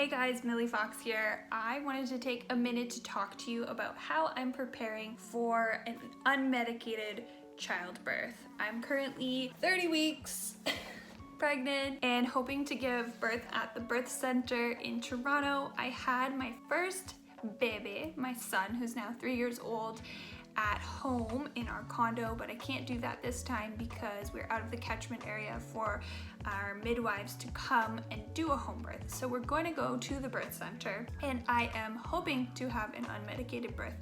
Hey guys, Milli Fox here. I wanted to take a minute to talk to you about how I'm preparing for an unmedicated childbirth. I'm currently 30 weeks pregnant and hoping to give birth at the birth center in Toronto. I had my first baby, my son, who's now 3 years old, at home in our condo, but I can't do that this time because we're out of the catchment area for our midwives to come and do a home birth. So we're going to go to the birth center, and I am hoping to have an unmedicated birth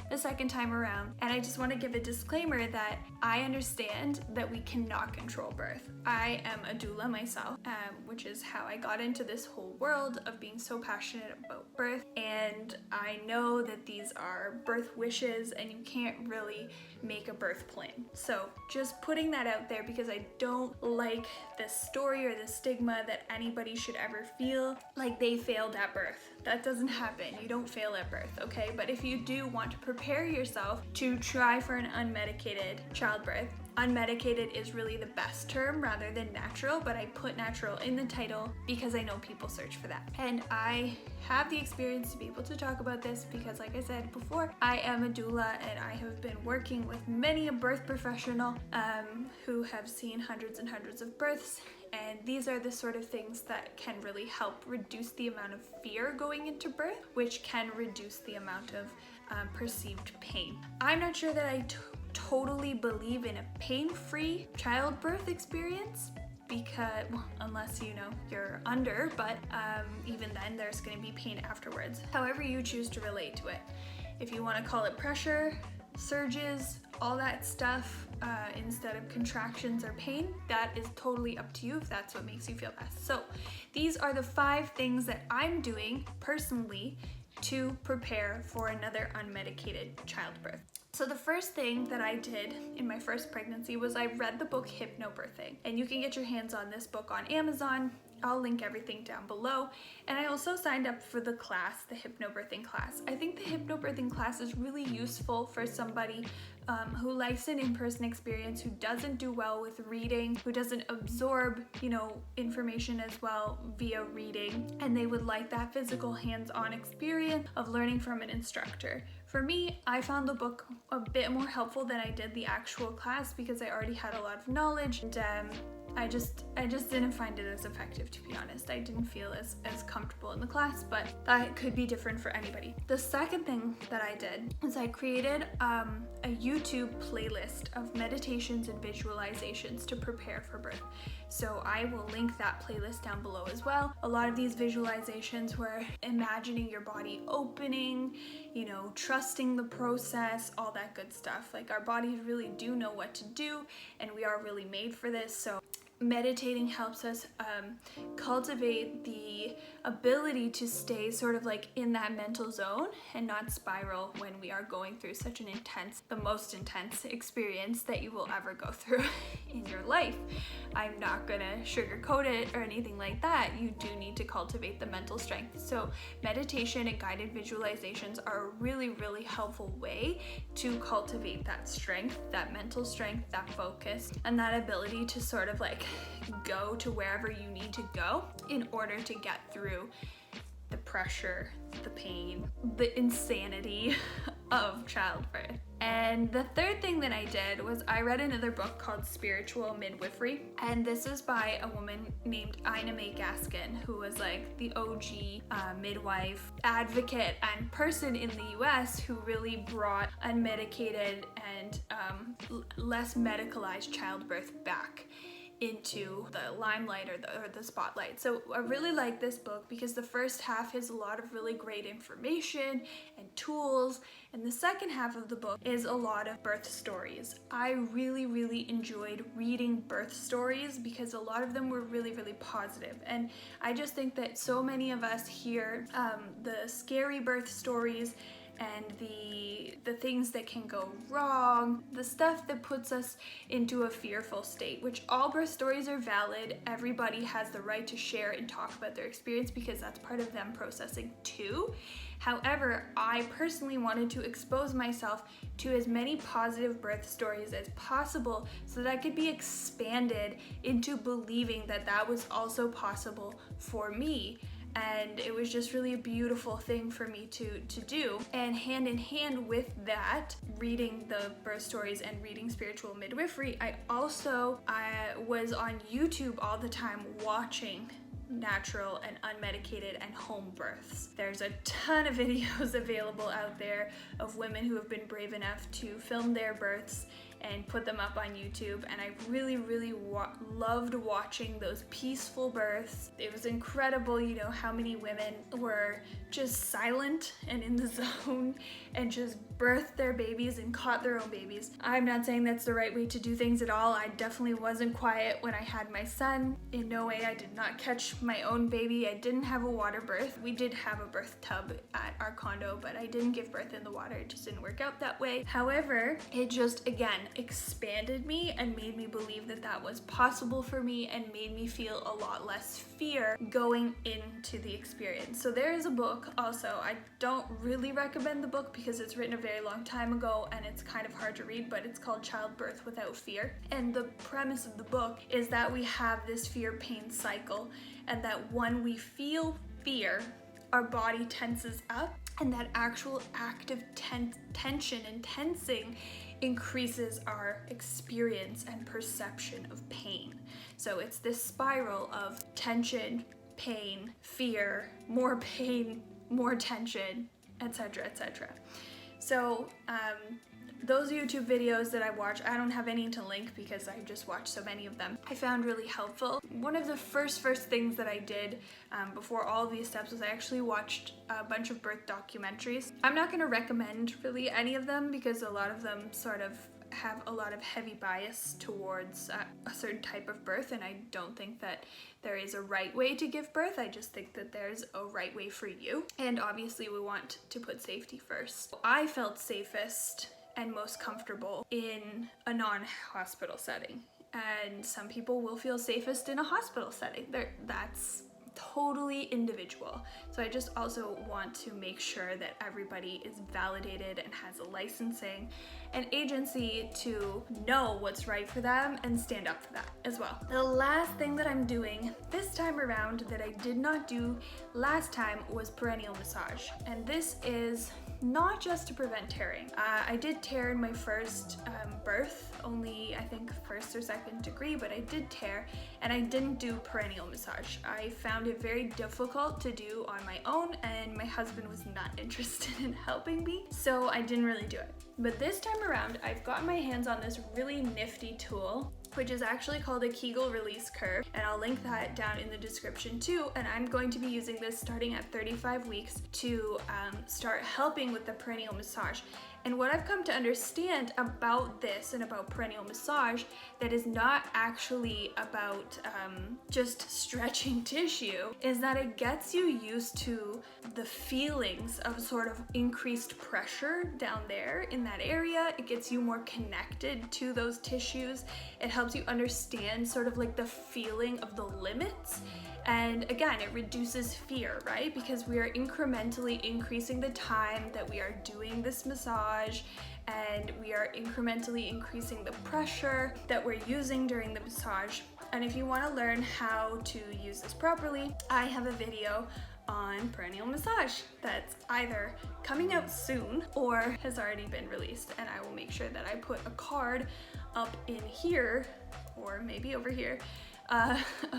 the second time around. And I just want to give a disclaimer that I understand that we cannot control birth. I am a doula myself, which is how I got into this whole world of being so passionate about birth. And I know that these are birth wishes and you can't really make a birth plan. So just putting that out there because I don't like this story or the stigma that anybody should ever feel like they failed at birth. That doesn't happen. You don't fail at birth, okay? But if you do want to prepare yourself to try for an unmedicated childbirth, unmedicated is really the best term rather than natural, but I put natural in the title because I know people search for that. And I have the experience to be able to talk about this because, like I said before, I am a doula and I have been working with many a birth professional who have seen hundreds and hundreds of births. And these are the sort of things that can really help reduce the amount of fear going into birth, which can reduce the amount of perceived pain. I'm not sure that I totally believe in a pain-free childbirth experience because, well, unless you know you're under, but even then there's going to be pain afterwards. However you choose to relate to it. If you want to call it pressure, surges, all that stuff, instead of contractions or pain, that is totally up to you if that's what makes you feel best. So these are the 5 things that I'm doing personally to prepare for another unmedicated childbirth. So the first thing that I did in my first pregnancy was I read the book Hypnobirthing, and you can get your hands on this book on Amazon. I'll link everything down below. And I also signed up for the class, the Hypnobirthing class. I think the Hypnobirthing class is really useful for somebody who likes an in-person experience, who doesn't do well with reading, who doesn't absorb, information as well via reading, and they would like that physical hands-on experience of learning from an instructor. For me, I found the book a bit more helpful than I did the actual class because I already had a lot of knowledge, and I just didn't find it as effective, to be honest. I didn't feel as comfortable in the class, but that could be different for anybody. The second thing that I did is I created a YouTube playlist of meditations and visualizations to prepare for birth. So I will link that playlist down below as well. A lot of these visualizations were imagining your body opening, trusting the process, all that good stuff. Like, our bodies really do know what to do, and we are really made for this. So meditating helps us cultivate the ability to stay sort of like in that mental zone and not spiral when we are going through such an the most intense experience that you will ever go through in your life. I'm not gonna sugarcoat it or anything like that. You do need to cultivate the mental strength. So meditation and guided visualizations are a really, really helpful way to cultivate that strength, that mental strength, that focus, and that ability to sort of like go to wherever you need to go in order to get through the pressure, the pain, the insanity of childbirth. And the third thing that I did was I read another book called Spiritual Midwifery, and this is by a woman named Gaskin, who was like the OG midwife advocate and person in the US who really brought unmedicated and less medicalized childbirth back into the limelight or the spotlight. So I really like this book because the first half is a lot of really great information and tools, and the second half of the book is a lot of birth stories. I really, really enjoyed reading birth stories because a lot of them were really, really positive. And I just think that so many of us hear the scary birth stories and the things that can go wrong, the stuff that puts us into a fearful state, which all birth stories are valid. Everybody has the right to share and talk about their experience because that's part of them processing too. However, I personally wanted to expose myself to as many positive birth stories as possible so that I could be expanded into believing that that was also possible for me. and it was just really a beautiful thing for me to do. And hand in hand with that, reading the birth stories and reading spiritual midwifery, I was on YouTube all the time watching natural and unmedicated and home births. There's a ton of videos available out there of women who have been brave enough to film their births and put them up on YouTube, and I really loved watching those peaceful births. It was incredible, you know, how many women were just silent and in the zone and just birthed their babies and caught their own babies. I'm not saying that's the right way to do things at all. I definitely wasn't quiet when I had my son. In no way, I did not catch my own baby. I didn't have a water birth. We did have a birth tub at our condo, but I didn't give birth in the water. It just didn't work out that way. However, it just, again, expanded me and made me believe that that was possible for me and made me feel a lot less fear going into the experience. So there is a book also. I don't really recommend the book because it's written a very long time ago and it's kind of hard to read, but it's called Childbirth Without Fear. And the premise of the book is that we have this fear-pain cycle, and that when we feel fear, our body tenses up, and that actual active tension and tensing increases our experience and perception of pain. So it's this spiral of tension, pain, fear, more pain, more tension, etc., etc. So those YouTube videos that I watch, I don't have any to link because I just watched so many of them, I found really helpful. One of the first things that I did before all of these steps was I actually watched a bunch of birth documentaries. I'm not going to recommend really any of them because a lot of them sort of have a lot of heavy bias towards a certain type of birth, and I don't think that there is a right way to give birth. I just think that there's a right way for you, and obviously we want to put safety first. I felt safest and most comfortable in a non-hospital setting, and some people will feel safest in a hospital setting. That's totally individual. So I just also want to make sure that everybody is validated and has a licensing and agency to know what's right for them and stand up for that as well. The last thing that I'm doing this time around that I did not do last time was perineal massage, and this is not just to prevent tearing. I did tear in my first birth, only I think first or second degree, but I did tear, and I didn't do perineal massage. I found it very difficult to do on my own, and my husband was not interested in helping me, so I didn't really do it. But this time around, I've gotten my hands on this really nifty tool, which is actually called a Kegel release curve, and I'll link that down in the description too. And I'm going to be using this starting at 35 weeks to start helping with the perineal massage. And what I've come to understand about this and about perineal massage that is not actually about just stretching tissue is that it gets you used to the feelings of sort of increased pressure down there in that area. It gets you more connected to those tissues. It helps you understand sort of like the feeling of the limits. And again, it reduces fear, right? Because we are incrementally increasing the time that we are doing this massage, and we are incrementally increasing the pressure that we're using during the massage. And if you want to learn how to use this properly, I have a video on perineal massage that's either coming out soon or has already been released, and I will make sure that I put a card up in here or maybe over here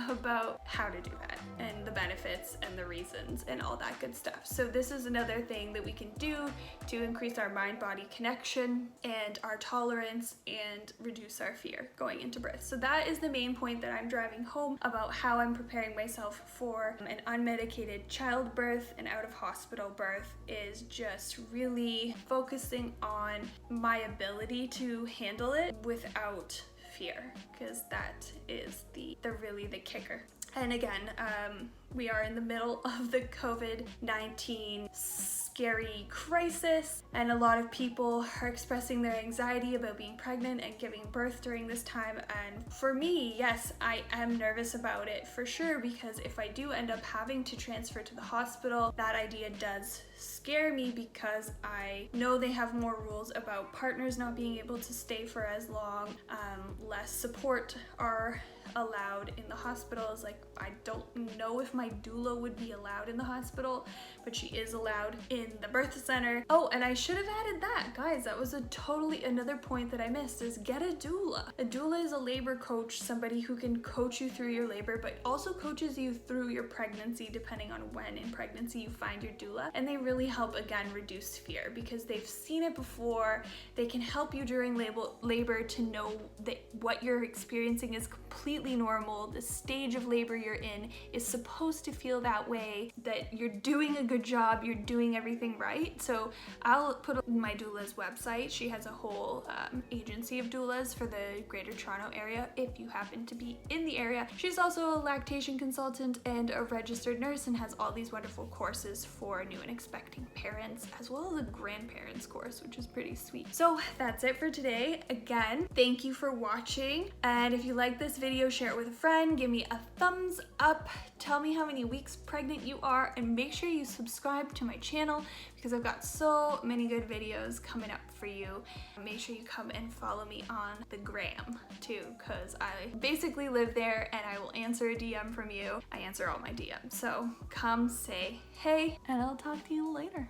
about how to do that and the benefits and the reasons and all that good stuff. So this is another thing that we can do to increase our mind-body connection and our tolerance and reduce our fear going into birth. So that is the main point that I'm driving home about how I'm preparing myself for an unmedicated childbirth and out of hospital birth, is just really focusing on my ability to handle it without fear, because that is the kicker. And again, we are in the middle of the COVID-19 scary crisis, and a lot of people are expressing their anxiety about being pregnant and giving birth during this time. And for me, yes, I am nervous about it for sure, because if I do end up having to transfer to the hospital, that idea does scare me, because I know they have more rules about partners not being able to stay for as long, less support are allowed in the hospitals. Like, I don't know if my doula would be allowed in the hospital, but she is allowed in the birth center. Oh, and I should have added that, guys, that was another point that I missed, is get a doula. A doula is a labor coach, somebody who can coach you through your labor, but also coaches you through your pregnancy, depending on when in pregnancy you find your doula. And they really help, again, reduce fear because they've seen it before. They can help you during labor to know that what you're experiencing is completely normal. The stage of labor you're in is supposed to feel that way, that you're doing a good job, you're doing everything right. So I'll put my doula's website. She has a whole agency of doulas for the Greater Toronto area if you happen to be in the area. She's also a lactation consultant and a registered nurse and has all these wonderful courses for new and expecting parents, as well as a grandparents course, which is pretty sweet. So that's it for today. Again, thank you for watching, and if you like this video, share it with a friend, give me a thumbs up, tell me how many weeks pregnant you are, and make sure you subscribe to my channel because I've got so many good videos coming up for you. Make sure you come and follow me on the gram too, because I basically live there and I will answer a DM from you. I answer all my DMs, so come say hey, and I'll talk to you later.